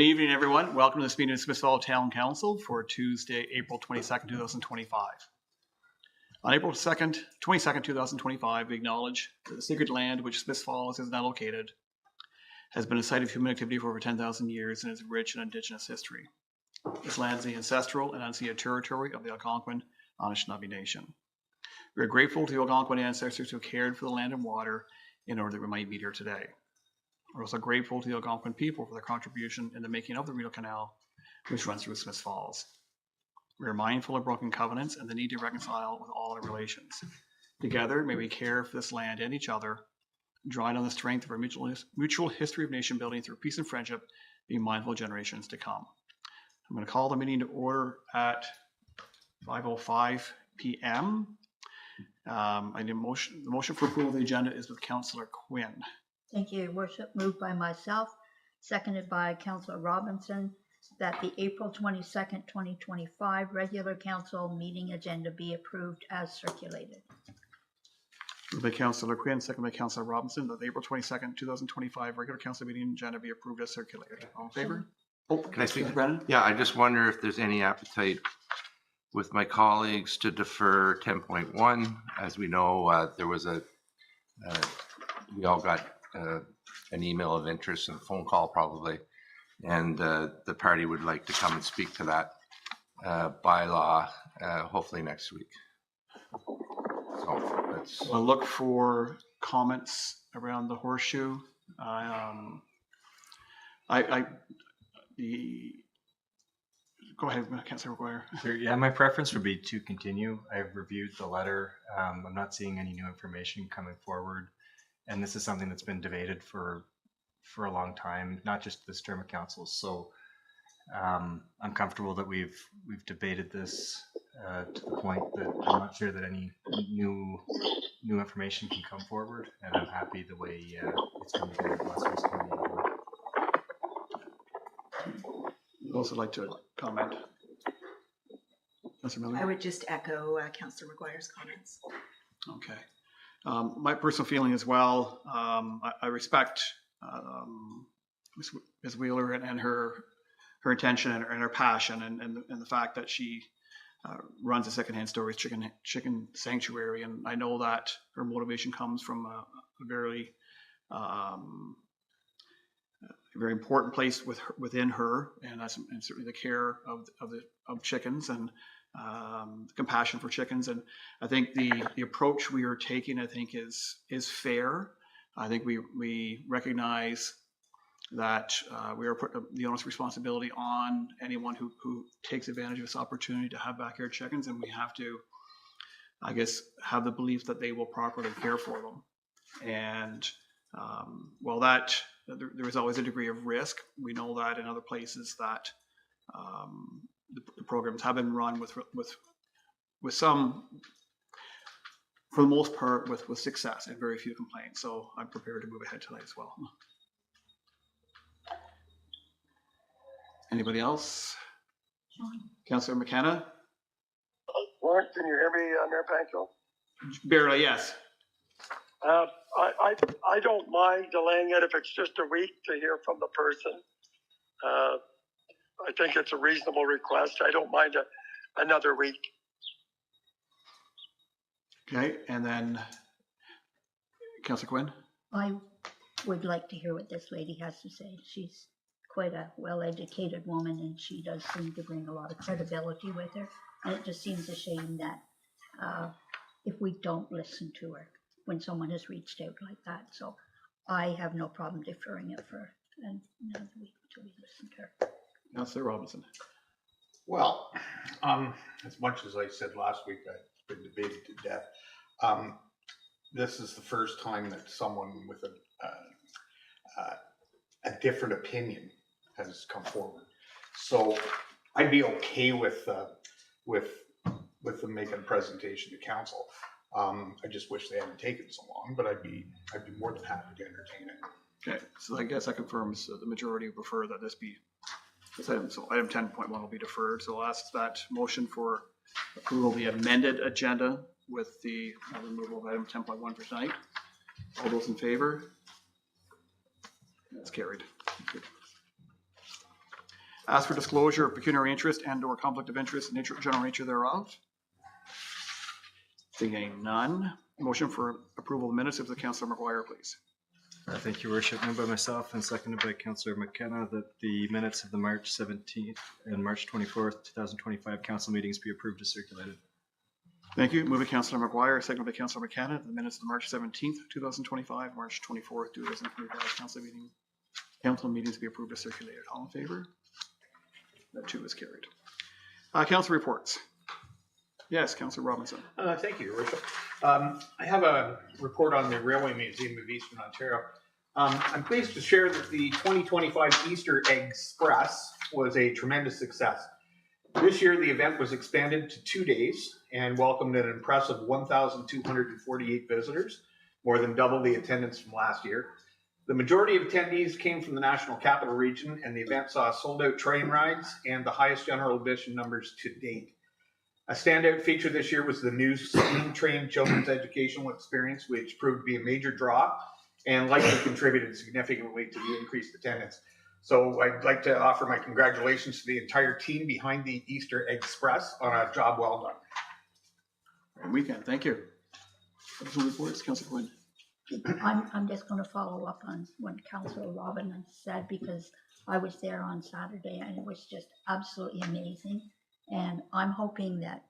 evening, everyone. Welcome to this meeting of Smith Falls Town Council for Tuesday, April 22nd, 2025. On April 22nd, 2025, we acknowledge that the sacred land which Smith Falls is now located has been a site of human activity for over 10,000 years and is rich in Indigenous history. This land is the ancestral and unceded territory of the Algonquin Anishinaabe Nation. We are grateful to the Algonquin ancestors who cared for the land and water in order that we might be here today. We're also grateful to the Algonquin people for their contribution in the making of the Rideau Canal, which runs through Smith Falls. We are mindful of broken covenants and the need to reconcile with all our relations. Together, may we care for this land and each other, drawing on the strength of our mutual history of nation building through peace and friendship, being mindful of generations to come. I'm going to call the meeting to order at 5:05 p.m. I need a motion. The motion for approval of the agenda is with Councillor Quinn. Thank you, Your Worship. Moved by myself, seconded by Councillor Robinson, that the April 22nd, 2025 regular council meeting agenda be approved as circulated. Moved by Councillor Quinn, seconded by Councillor Robinson, that the April 22nd, 2025 regular council meeting agenda be approved as circulated. All in favor? Oh, Can I speak? Brennan? Yeah, I just wonder if there's any appetite with my colleagues to defer 10.1. As we know, there was we all got an email of interest and a phone call probably, and the party would like to come and speak to that bylaw hopefully next week. So that's. I'll look for comments around the horseshoe. Go ahead, Councillor McGuire. Sure, yeah, my preference would be to continue. I've reviewed the letter. I'm not seeing any new information coming forward. And this is something that's been debated for a long time, not just this term of council. So I'm comfortable that we've debated this to the point that I'm not sure that any new information can come forward, and I'm happy the way it's come together. I'd also like to comment. Councillor Miller? I would just echo Councillor McGuire's comments. Okay. My personal feeling as well, I respect Ms. Wheeler and her intention and her passion and the fact that she runs a secondhand storage chicken sanctuary, and I know that her motivation comes from a very important place within her, and certainly the care of chickens and the compassion for chickens. And I think the approach we are taking, I think, is fair. I think we recognize that we are putting the onus responsibility on anyone who takes advantage of this opportunity to have backyard chickens, and we have to, I guess, have the belief that they will properly care for them. And while that there is always a degree of risk, we know that in other places that the programs have been run with some, for the most part, with success and very few complaints. So I'm prepared to move ahead tonight as well. Anybody else? Councillor McKenna? Lawrence, can you hear me, Mayor Pancho? Barely, yes. I don't mind delaying it if it's just a week to hear from the person. I think it's a reasonable request. I don't mind another week. Okay, and then Councillor Quinn? I would like to hear what this lady has to say. She's quite a well-educated woman, and she does seem to bring a lot of credibility with her. And it just seems a shame that if we don't listen to her when someone has reached out like that. So I have no problem deferring it for another week until we listen to her. Councillor Robinson. Well, as much as I said last week, I've been debated to death. This is the first time that someone with a different opinion has come forward. So I'd be okay with them making a presentation to council. I just wish they hadn't taken so long, but I'd be more than happy to entertain it. Okay, so I guess that confirms the majority prefer that this be this item. So item 10.1 will be deferred. So I'll ask that motion for approval of the amended agenda with the removal of item 10.1 for tonight. All those in favor? That's carried. Ask for disclosure of pecuniary interest and or conflict of interest and general nature thereof. Seeing none. Motion for approval of minutes of the Councillor McGuire, please. Thank you, Worship. Moved by myself and seconded by Councillor McKenna that the minutes of the March 17th and March 24th, 2025 council meetings be approved as circulated. Thank you. Moving Councillor McGuire, seconded by Councillor McKenna. The minutes of the March 17th, 2025, March 24th, 2025 council meetings be approved as circulated. All in favor? That too is carried. Council reports. Yes, Councillor Robinson. Thank you, Your Worship. I have a report on the Railway Museum of Eastern Ontario. I'm pleased to share that the 2025 Easter Egg Express was a tremendous success. This year, the event was expanded to 2 days and welcomed an impressive 1,248 visitors, more than double the attendance from last year. The majority of attendees came from the National Capital Region, and the event saw sold-out train rides and the highest general admission numbers to date. A standout feature this year was the new Steam Train Children's Educational Experience, which proved to be a major draw and likely contributed significantly to the increased attendance. So I'd like to offer my congratulations to the entire team behind the Easter Egg Express on a job well done. Great weekend. Thank you. Council reports, Councillor Quinn. I'm just going to follow up on what Councillor Robin said, because I was there on Saturday and it was just absolutely amazing. And I'm hoping that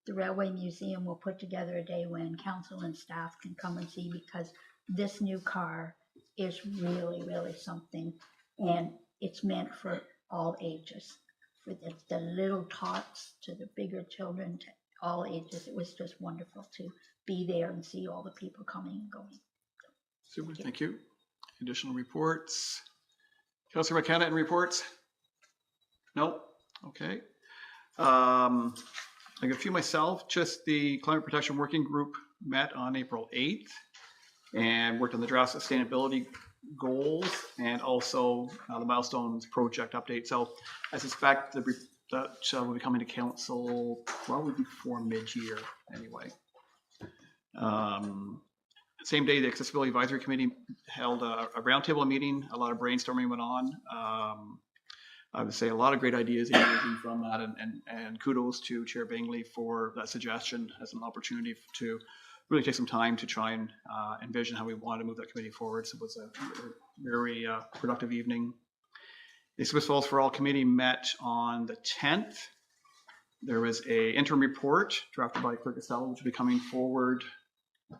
the Railway Museum will put together a day when council and staff can come and see, because this new car is really, really something. And it's meant for all ages, for the little tots to the bigger children, to all ages. It was just wonderful to be there and see all the people coming and going. Super, thank you. Additional reports. Councillor McKenna, and reports? No? Okay. I got a few myself. Just the Climate Protection Working Group met on April 8th and worked on the draft sustainability goals and also the milestones project update. So I suspect that will be coming to council probably before mid-year anyway. Same day, the Accessibility Advisory Committee held a roundtable meeting. A lot of brainstorming went on. I would say a lot of great ideas emerging from that, and kudos to Chair Bingley for that suggestion as an opportunity to really take some time to try and envision how we want to move that committee forward. So it was a very productive evening. The Smith Falls for All committee met on the 10th. There was a interim report drafted by Clerk Costello, which will be coming forward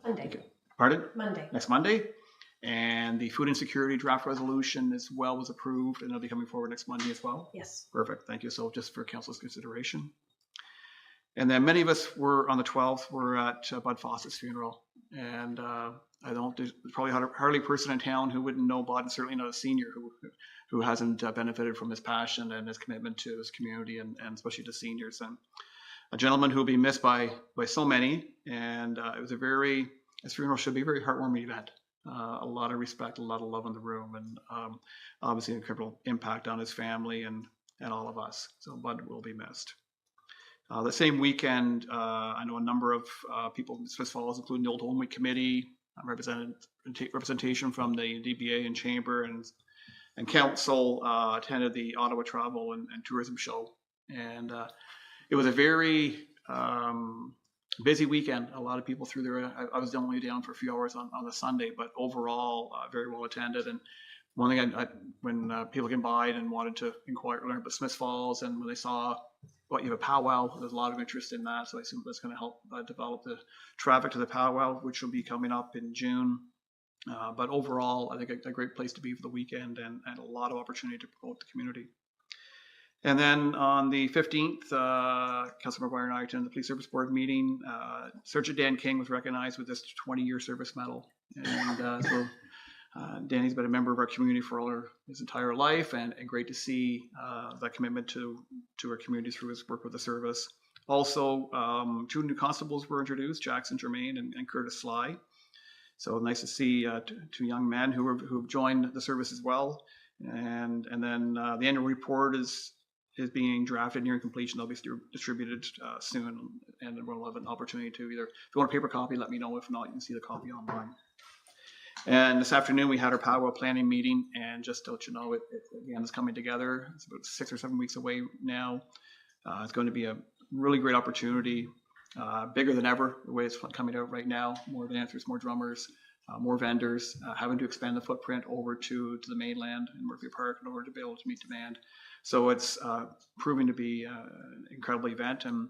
Monday. Pardon? Monday. Next Monday. And the food insecurity draft resolution as well was approved, and it'll be coming forward next Monday as well. Yes. Perfect. Thank you. So just for council's consideration. And then many of us were on the 12th, were at Bud Fawcett's funeral. And there's probably hardly a person in town who wouldn't know Bud, and certainly not a senior who hasn't benefited from his passion and his commitment to his community and especially to seniors. And a gentleman who will be missed by so many. And it was his funeral should be a very heartwarming event. A lot of respect, a lot of love in the room, and obviously an incredible impact on his family and all of us. So Bud will be missed. The same weekend, I know a number of people from Smith Falls, including the Old Home Week Committee, representation from the DBA and Chamber and Council attended the Ottawa Travel and Tourism Show. And it was a very busy weekend. A lot of people through there. I was only down for a few hours on the Sunday, but overall very well attended. And one thing when people came by and wanted to learn about Smith Falls, and when they saw you have a powwow, there's a lot of interest in that. So I assume that's going to help develop the traffic to the powwow, which will be coming up in June. But overall, I think a great place to be for the weekend and a lot of opportunity to promote the community. And then on the 15th, Councilor McGuire and I attended the Police Service Board meeting. Sergeant Dan King was recognized with this 20-year service medal. And so Danny's been a member of our community for his entire life, and great to see that commitment to our community through his work with the service. Also, 2 new constables were introduced, Jackson Germain and Curtis Sly. So nice to see 2 young men who have joined the service as well. And then the annual report is being drafted, nearing completion. They'll be distributed soon, and we'll have an opportunity to either, if you want a paper copy, let me know. If not, you can see the copy online. And this afternoon, we had our powwow planning meeting, and just to let you know, it again is coming together. It's about 6 or 7 weeks away now. It's going to be a really great opportunity, bigger than ever, the way it's coming out right now. More dancers, more drummers, more vendors, having to expand the footprint over to the mainland in Murphy Park in order to be able to meet demand. So it's proving to be an incredible event, and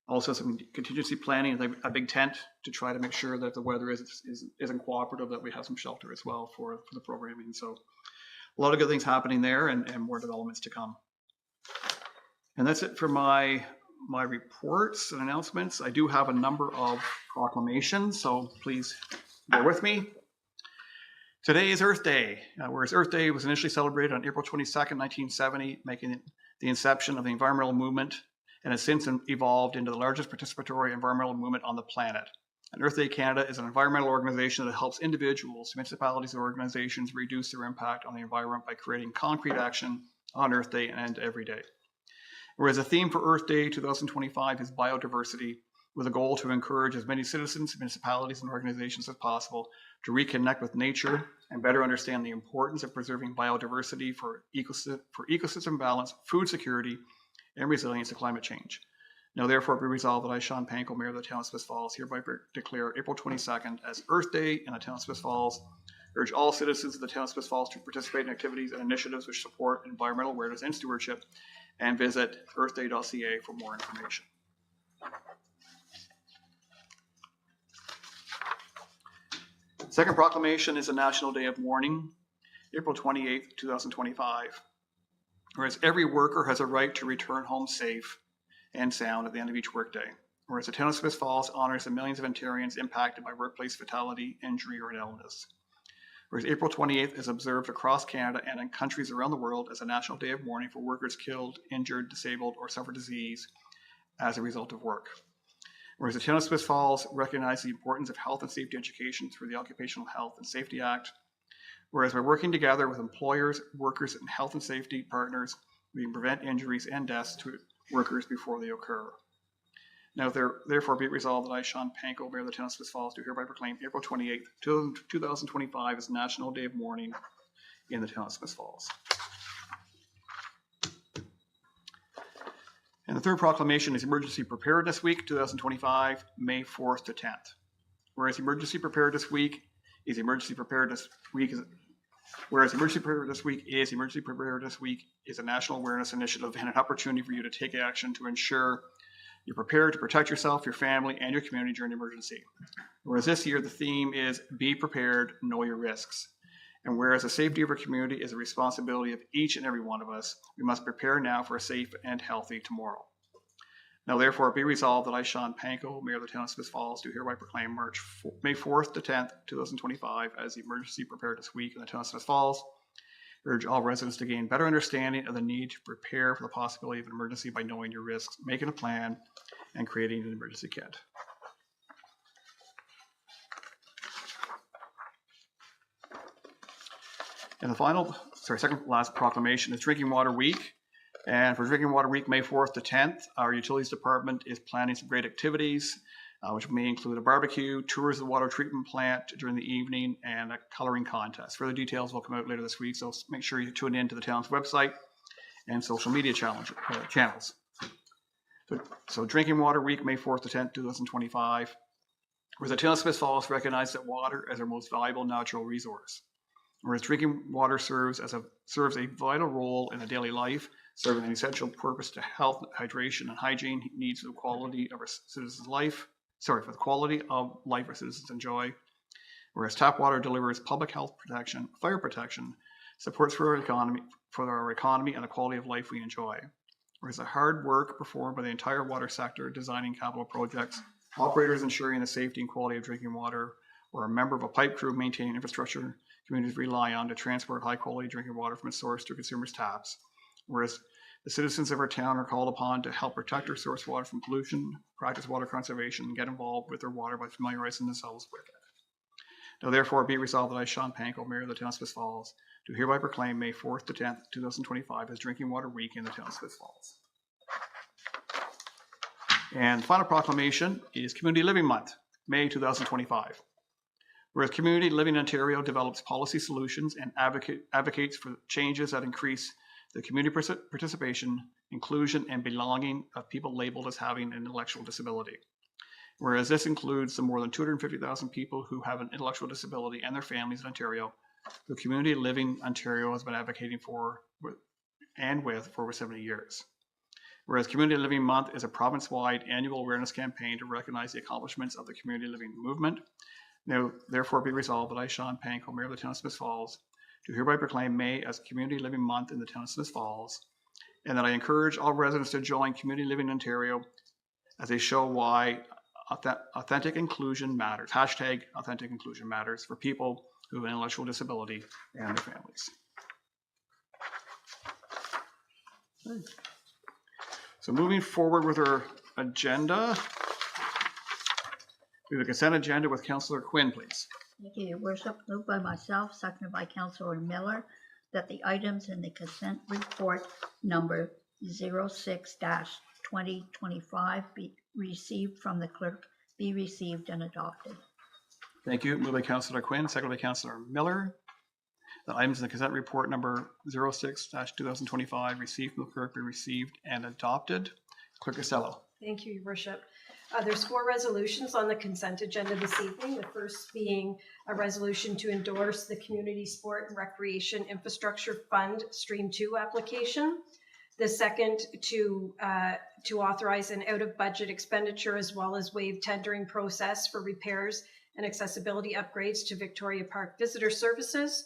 also some contingency planning, like a big tent to try to make sure that if the weather isn't cooperative, that we have some shelter as well for the programming. So a lot of good things happening there, and more developments to come. And that's it for my reports and announcements. I do have a number of proclamations, so please bear with me. Today is Earth Day, whereas Earth Day was initially celebrated on April 22nd, 1970, making it the inception of the environmental movement, and has since evolved into the largest participatory environmental movement on the planet. And Earth Day Canada is an environmental organization that helps individuals, municipalities, and organizations reduce their impact on the environment by creating concrete action on Earth Day and every day. Whereas the theme for Earth Day 2025 is biodiversity, with a goal to encourage as many citizens, municipalities, and organizations as possible to reconnect with nature and better understand the importance of preserving biodiversity for ecosystem balance, food security, and resilience to climate change. Now, therefore, be resolved that I, Sean Panko, Mayor of the Town of Smith Falls, hereby declare April 22nd as Earth Day in the Town of Smith Falls. Urge all citizens of the Town of Smith Falls to participate in activities and initiatives which support environmental awareness and stewardship, and visit earthday.ca for more information. Second proclamation is a National Day of Mourning, April 28th, 2025. Whereas every worker has a right to return home safe and sound at the end of each workday. Whereas the Town of Smith Falls honors the millions of Ontarians impacted by workplace fatality, injury, or illness. Whereas April 28th is observed across Canada and in countries around the world as a National Day of Mourning for workers killed, injured, disabled, or suffered disease as a result of work. Whereas the Town of Smith Falls recognizes the importance of health and safety education through the Occupational Health and Safety Act. Whereas by working together with employers, workers, and health and safety partners, we can prevent injuries and deaths to workers before they occur. Now, therefore, be it resolved that I, Sean Panko, Mayor of the Town of Smith Falls, do hereby proclaim April 28th, 2025 as National Day of Mourning in the Town of Smith Falls. And the third proclamation is Emergency Preparedness Week 2025, May 4th to 10th. Whereas Emergency Preparedness Week is Emergency Preparedness Week is a national awareness initiative and an opportunity for you to take action to ensure you're prepared to protect yourself, your family, and your community during an emergency. Whereas this year the theme is Be Prepared, Know Your Risks. And whereas the safety of our community is a responsibility of each and every one of us, we must prepare now for a safe and healthy tomorrow. Now, therefore, be resolved that I, Sean Panko, Mayor of the Town of Smith Falls, do hereby proclaim May 4th to 10th, 2025 as Emergency Preparedness Week in the Town of Smith Falls. Urge all residents to gain better understanding of the need to prepare for the possibility of an emergency by knowing your risks, making a plan, and creating an emergency kit. And the second last proclamation is Drinking Water Week. And for Drinking Water Week, May 4th to 10th, our Utilities Department is planning some great activities, which may include a barbecue, tours of the water treatment plant during the evening, and a coloring contest. Further details will come out later this week, so make sure you tune in to the town's website and social media channels. So Drinking Water Week, May 4th to 10th, 2025, where the Town of Smith Falls recognizes that water as our most valuable natural resource. Whereas drinking water serves a vital role in a daily life, serving an essential purpose to health, hydration, and hygiene needs for the quality of our citizens' life. For the quality of life our citizens enjoy. Whereas tap water delivers public health protection, fire protection, supports for our economy, and the quality of life we enjoy. Whereas the hard work performed by the entire water sector designing capital projects, operators ensuring the safety and quality of drinking water, or a member of a pipe crew maintaining infrastructure communities rely on to transport high-quality drinking water from its source to consumers' taps. Whereas the citizens of our town are called upon to help protect our source water from pollution, practice water conservation, and get involved with their water by familiarizing themselves with it. Now, therefore, be resolved that I, Sean Panko, Mayor of the Town of Smith Falls, do hereby proclaim May 4th to 10th, 2025 as Drinking Water Week in the Town of Smith Falls. And the final proclamation is Community Living Month, May 2025. Whereas Community Living Ontario develops policy solutions and advocates for changes that increase the community participation, inclusion, and belonging of people labeled as having an intellectual disability. Whereas this includes the more than 250,000 people who have an intellectual disability and their families in Ontario, who Community Living Ontario has been advocating for for over 70 years. Whereas Community Living Month is a province-wide annual awareness campaign to recognize the accomplishments of the community living movement. Now, therefore be resolved that I, Sean Panko, Mayor of the Town of Smith Falls, do hereby proclaim May as Community Living Month in the Town of Smith Falls, and that I encourage all residents to join Community Living Ontario as they show why authentic inclusion matters. Hashtag authentic inclusion matters for people who have an intellectual disability and their families. So moving forward with our agenda, we have a consent agenda with Councillor Quinn, please. Thank you, Your Worship. Moved by myself, seconded by Councillor Miller, that the items in the consent report number 06-2025 be received from the clerk, be received and adopted. Thank you. Moved by Councillor Quinn, seconded by Councillor Miller. The items in the consent report number 06-2025 received from the clerk be received and adopted. Clerk Costello. Thank you, Your Worship. There's 4 resolutions on the consent agenda this evening. The first being a resolution to endorse the Community Sport and Recreation Infrastructure Fund Stream 2 application. The second to authorize an out-of-budget expenditure as well as waive tendering process for repairs and accessibility upgrades to Victoria Park Visitor Services.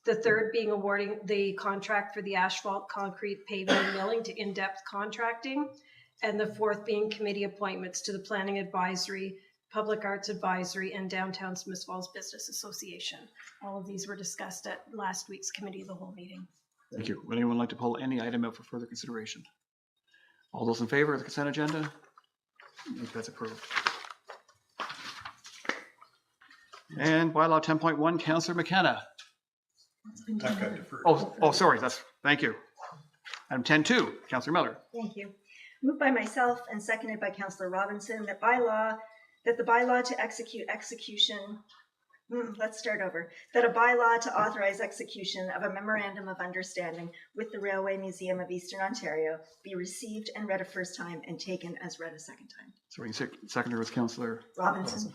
The third being awarding the contract for the asphalt, concrete, paving, and milling to In-Depth Contracting. And the fourth being committee appointments to the Planning Advisory, Public Arts Advisory, and Downtown Smith Falls Business Association. All of these were discussed at last week's Committee of the Whole meeting. Thank you. Would anyone like to pull any item up for further consideration? All those in favor of the consent agenda? I think that's approved. And bylaw 10.1, Councillor McKenna. That got deferred. Oh, sorry. Thank you. Item 10.2, Councillor Miller. Thank you. Moved by myself and seconded by Councillor Robinson that the bylaw to that a bylaw to authorize execution of a memorandum of understanding with the Railway Museum of Eastern Ontario be received and read a first time and taken as read a second time. Sorry, seconder was Councillor Robinson.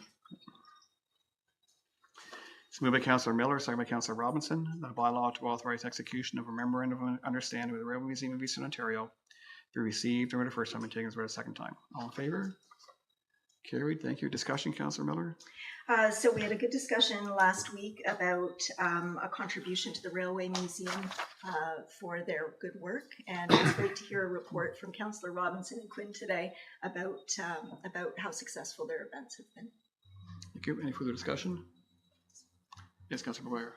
It's moved by Councillor Miller, second by Councillor Robinson, that a bylaw to authorize execution of a memorandum of understanding with the Railway Museum of Eastern Ontario be received and read a first time and taken as read a second time. All in favor? Carried. Thank you. Discussion, Councillor Miller. So we had a good discussion last week about a contribution to the Railway Museum for their good work, and it's great to hear a report from Councillor Robinson and Quinn today about how successful their events have been. Thank you. Any further discussion? Yes, Councillor McGuire.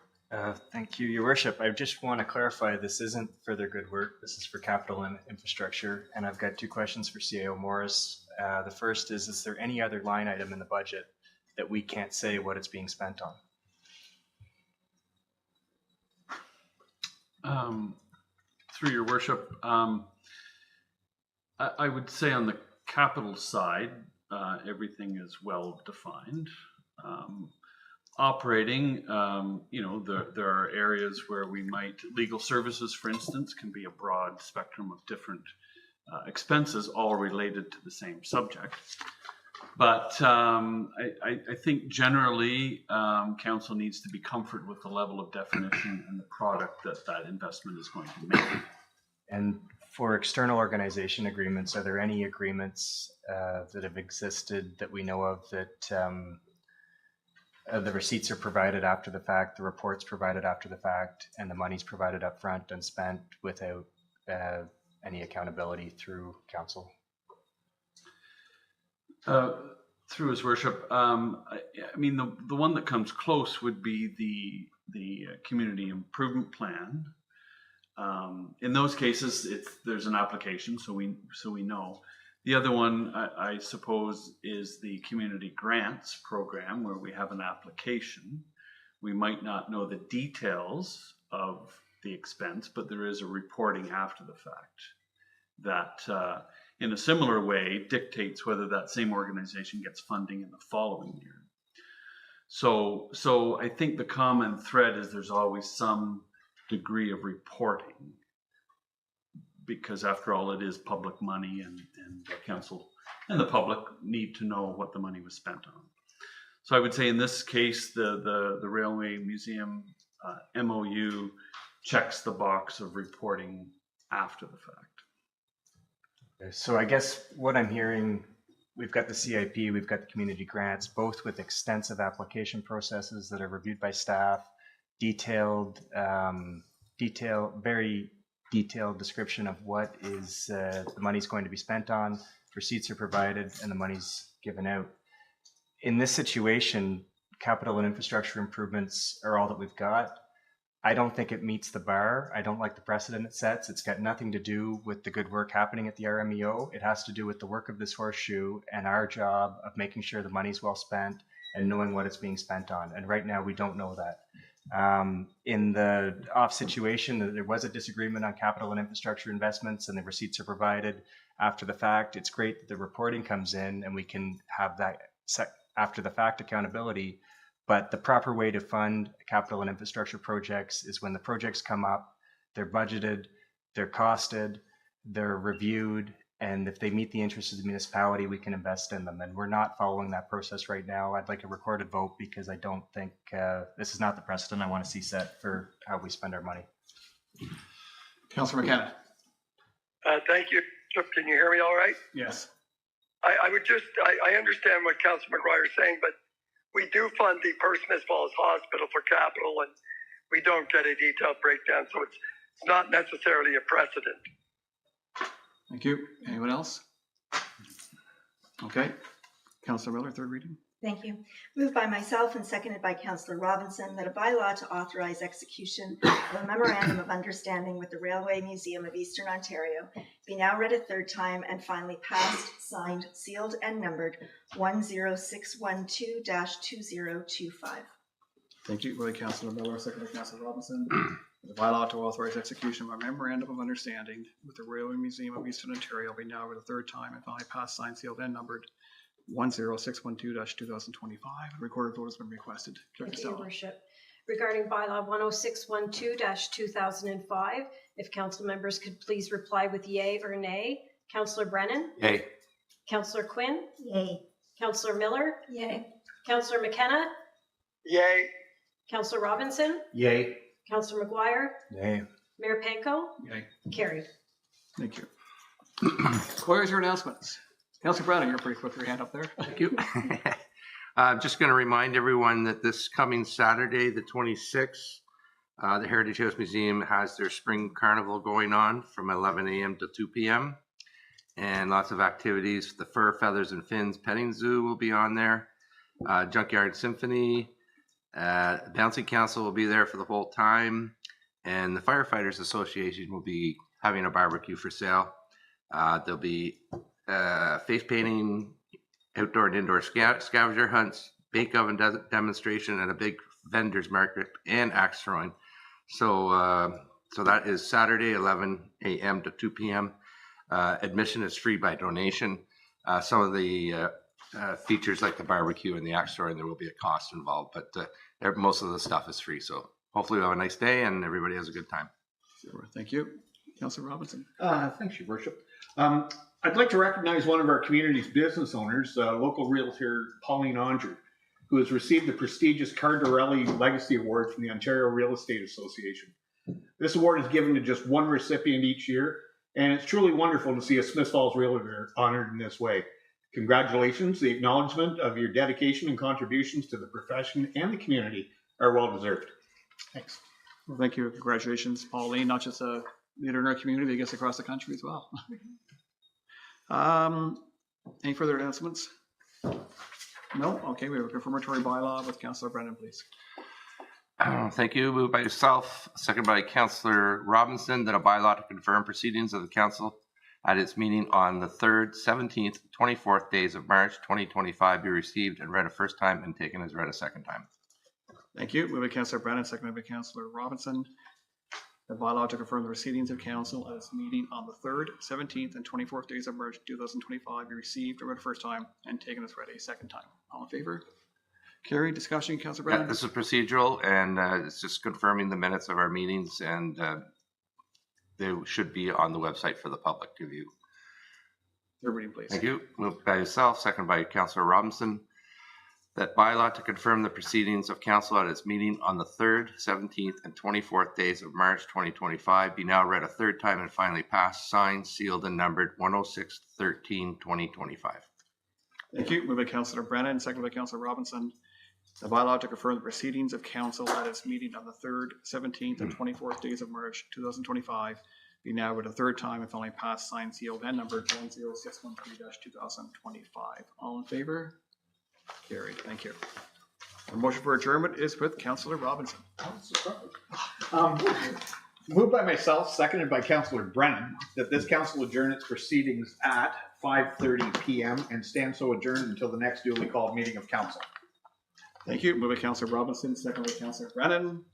Thank you, Your Worship. I just want to clarify this isn't for their good work. This is for capital and infrastructure. And I've got 2 questions for CAO Morris. The first is there any other line item in the budget that we can't say what it's being spent on? Through Your Worship, I would say on the capital side, everything is well defined. Operating, there are areas where we might, legal services, for instance, can be a broad spectrum of different expenses, all related to the same subject. But I think generally council needs to be comforted with the level of definition and the product that investment is going to make. And for external organization agreements, are there any agreements that have existed that we know of that the receipts are provided after the fact, the reports provided after the fact, and the money's provided up front and spent without any accountability through council? Through His Worship, I mean, the one that comes close would be the community improvement plan. In those cases, there's an application, so we know. The other one, I suppose, is the community grants program, where we have an application. We might not know the details of the expense, but there is a reporting after the fact that, in a similar way, dictates whether that same organization gets funding in the following year. So I think the common thread is there's always some degree of reporting, because after all, it is public money, and the council and the public need to know what the money was spent on. So I would say in this case, the Railway Museum MOU checks the box of reporting after the fact. So I guess what I'm hearing, we've got the CIP, we've got the community grants, both with extensive application processes that are reviewed by staff, very detailed description of what is the money's going to be spent on, receipts are provided, and the money's given out. In this situation, capital and infrastructure improvements are all that we've got. I don't think it meets the bar. I don't like the precedent it sets. It's got nothing to do with the good work happening at the RMEO. It has to do with the work of this horseshoe and our job of making sure the money's well spent and knowing what it's being spent on. And right now we don't know that. In the off situation, there was a disagreement on capital and infrastructure investments, and the receipts are provided after the fact. It's great that the reporting comes in and we can have that after the fact accountability. But the proper way to fund capital and infrastructure projects is when the projects come up, they're budgeted, they're costed, they're reviewed, and if they meet the interests of the municipality, we can invest in them. And we're not following that process right now. I'd like a recorded vote because I don't think this is not the precedent I want to see set for how we spend our money. Councillor McKenna. Thank you. Can you hear me all right? Yes. I understand what Councillor McGuire is saying, but we do fund the Perth Smith Falls Hospital for capital, and we don't get a detailed breakdown, so it's not necessarily a precedent. Thank you. Anyone else? Okay. Councillor Miller, third reading. Thank you. Moved by myself and seconded by Councillor Robinson that a bylaw to authorize execution of a memorandum of understanding with the Railway Museum of Eastern Ontario be now read a third time and finally passed, signed, sealed, and numbered 10612-2025. Thank you. Moved by Councillor Miller, seconded by Councillor Robinson. The bylaw to authorize execution of a memorandum of understanding with the Railway Museum of Eastern Ontario be now read a third time and finally passed, signed, sealed, and numbered 10612-2025. Recorded vote has been requested. Clerk Thank you, Your Costello. Worship. Regarding bylaw 10612-2005, if council members could please reply with yay or nay. Councillor Brennan? Yay. Councillor Quinn? Yay. Councillor Miller? Yay. Councillor McKenna? Yay. Councillor Robinson? Yay. Councillor McGuire? Yay. Mayor Panko? Yay. Carried. Thank you. Where's your announcements? Councillor Brown, you're pretty quick with your hand up there. Thank you. I'm just going to remind everyone that this coming Saturday, the 26th, the Heritage House Museum has their spring carnival going on from 11 a.m. to 2 p.m. and lots of activities. The Fur, Feathers, and Fins Petting Zoo will be on there. Junkyard Symphony. Bouncy Council will be there for the whole time. And the Firefighters Association will be having a barbecue for sale. There'll be face painting, outdoor and indoor scavenger hunts, bake oven demonstration, and a big vendors market and axe throwing. So that is Saturday, 11 a.m. to 2 p.m. Admission is free by donation. Some of the features like the barbecue and the axe throwing, there will be a cost involved, but most of the stuff is free. So hopefully we'll have a nice day and everybody has a good time. Sure. Thank you. Councillor Robinson. Thanks, Your Worship. I'd like to recognize one of our community's business owners, local realtor Pauline Anger, who has received the prestigious Cardarelli Legacy Award from the Ontario Real Estate Association. This award is given to just one recipient each year, and it's truly wonderful to see a Smith Falls realtor honored in this way. Congratulations. The acknowledgement of your dedication and contributions to the profession and the community are well deserved. Thanks. Well, thank you. Congratulations, Pauline, not just a leader in our community, I guess across the country as well. Any further announcements? No? Okay, we have a confirmatory bylaw with Councillor Brennan, please. Thank you. Moved by yourself, second by Councillor Robinson, that a bylaw to confirm proceedings of the council at its meeting on the 3rd, 17th, 24th days of March 2025 be received and read a first time and taken as read a second time. Thank you. Moved by Councillor Brennan, seconded by Councillor Robinson. The bylaw to confirm the proceedings of council at its meeting on the 3rd, 17th, and 24th days of March 2025 be received and read a first time and taken as read a second time. All in favor? Carried. Discussion, Councillor Yeah, Brennan? this is procedural, and it's just confirming the minutes of our meetings, and they should be on the website for the public to view. Third reading, please. Thank you. Moved by yourself, second by Councillor Robinson. That bylaw to confirm the proceedings of council at its meeting on the 3rd, 17th, and 24th days of March 2025 be now read a third time and finally passed, signed, sealed, and numbered 106/13/2025. Thank you. Moved by Councillor Brennan, second by Councillor Robinson. The bylaw to confirm the proceedings of council at its meeting on the 3rd, 17th, and 24th days of March 2025 be now read a third time and finally passed, signed, sealed, and numbered 10613-2025. All in favor? Carried. Thank you. The motion for adjournment is with Councillor Robinson. Moved by myself, seconded by Councillor Brennan, that this council adjourn its proceedings at 5:30 p.m. and stand so adjourned until the next duly called meeting of council. Thank you. Moved by Councillor Robinson, second by Councillor Brennan,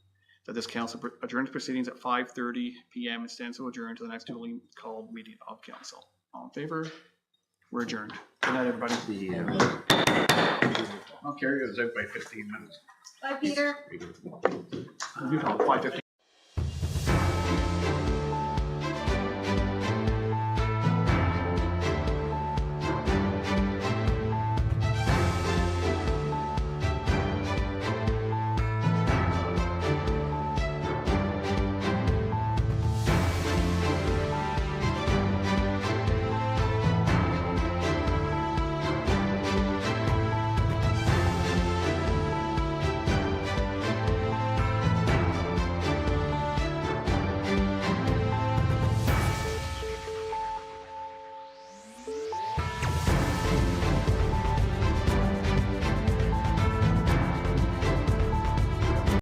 that this council adjourns proceedings at 5:30 p.m. and stands so adjourned to the next duly called meeting of council. All in favor? We're adjourned. Good night, everybody. I'll carry us out by 15 minutes. Bye, Peter. 5:15.